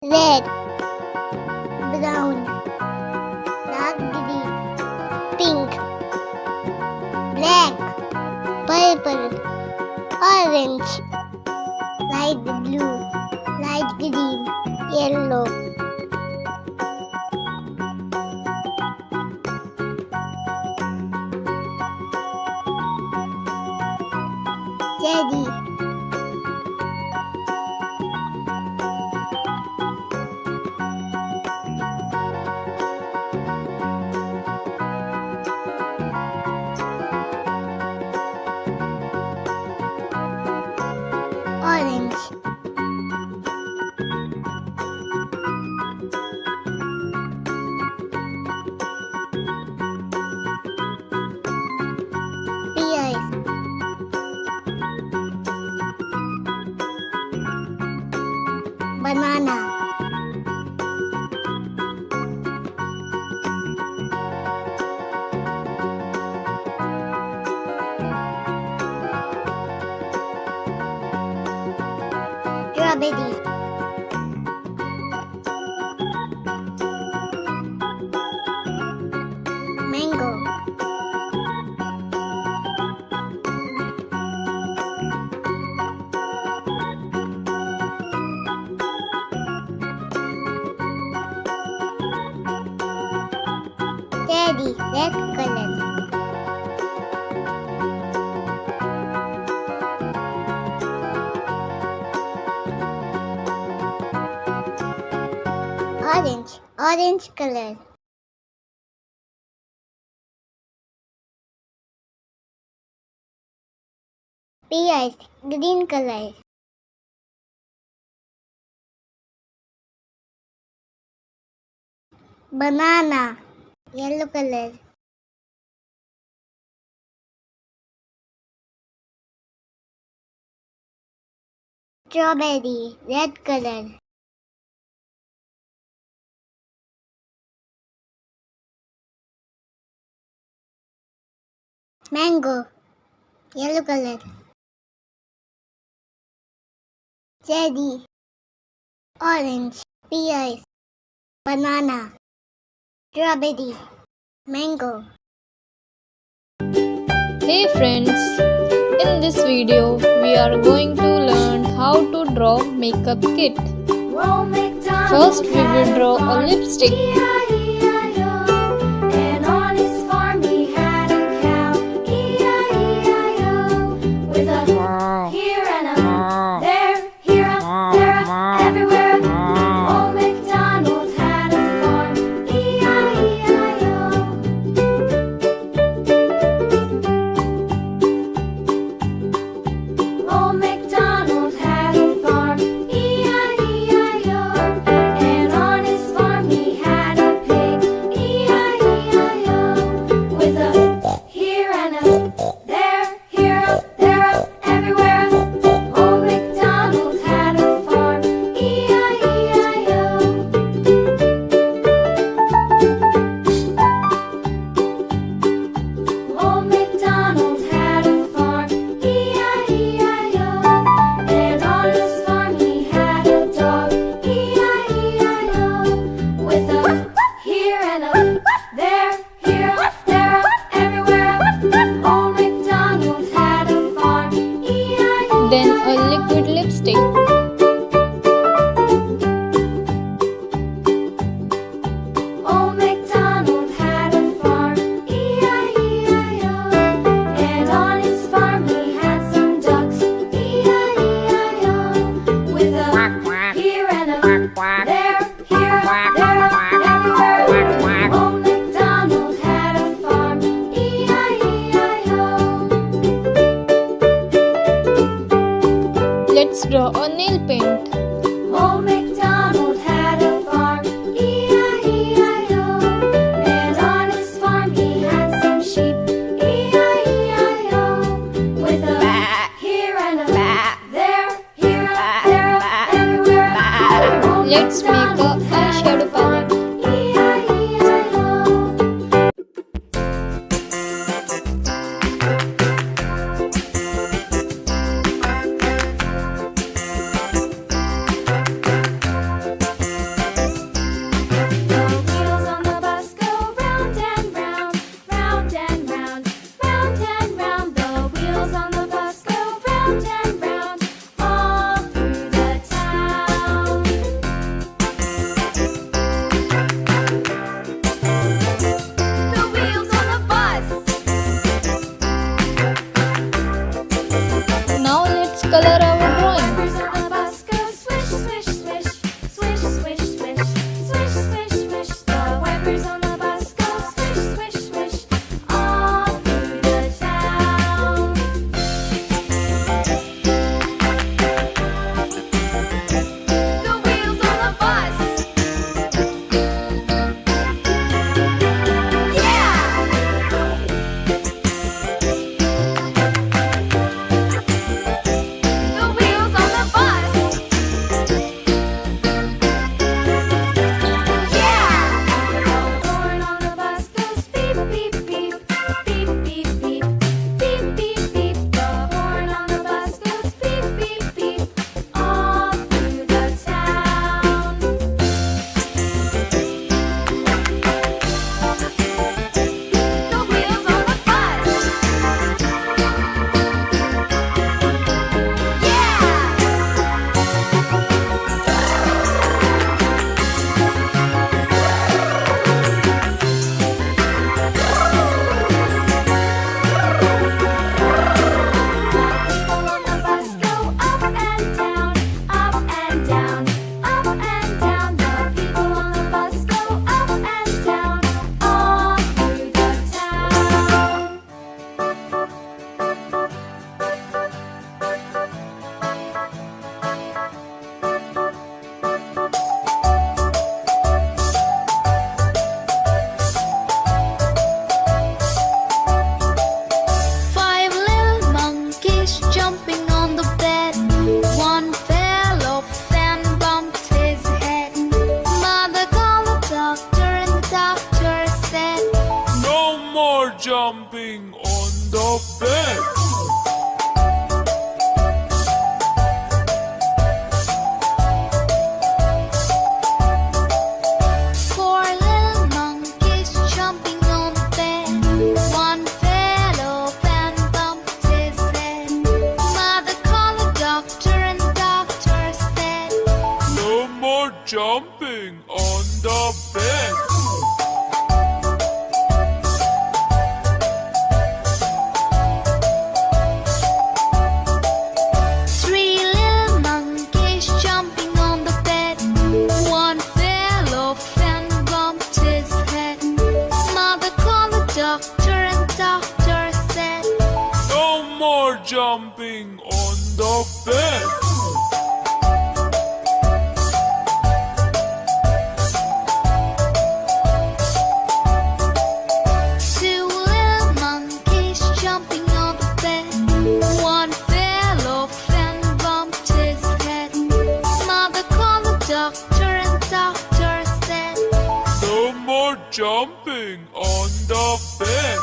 red, brown, dark green, pink, black, purple, orange, light blue, light green, yellow. Cherry, orange, pears, banana, strawberry, mango, cherry, red color, orange, orange color, pears, green color, banana, yellow color, strawberry, red color, mango, yellow color, cherry, orange, pears, banana, strawberry, mango. Hey friends, in this video we are going to learn how to draw makeup kit. First we will draw a lipstick. And on his farm he had a cow, E-I-E-I-O, with a here and a there, here a there, a everywhere. Old MacDonald had a farm, E-I-E-I-O. Old MacDonald had a farm, E-I-E-I-O, and on his farm he had a pig, E-I-E-I-O, with a here and a there, here a there, a everywhere. Old MacDonald had a farm, E-I-E-I-O. Old MacDonald had a farm, E-I-E-I-O, and on his farm he had a dog, E-I-E-I-O, with a here and a there, here a there, a everywhere. Old MacDonald had a farm, E-I-E-I-O. Then a liquid lipstick. Old MacDonald had a farm, E-I-E-I-O, and on his farm he had some ducks, E-I-E-I-O, with a here and a there, here a there, a everywhere. Old MacDonald had a farm, E-I-E-I-O. Let's draw a nail paint. Old MacDonald had a farm, E-I-E-I-O, and on his farm he had some sheep, E-I-E-I-O, with a here and a there, here a there, a everywhere. Old Let's make a MacDonald had eyeshadow palette. E-I-E-I-O. jumping on the bed. Four little monkeys jumping on the bed. One fell off and bumped his head. Mother called a doctor and the doctor said, No more jumping on the bed. three little monkeys jumping on the bed. One fell off and bumped his head. Mother called the doctor and the doctor said, No more jumping on the bed. two little monkeys jumping on the bed. One fell off and bumped his head. Mother called the doctor and the doctor said, No more jumping on the bed.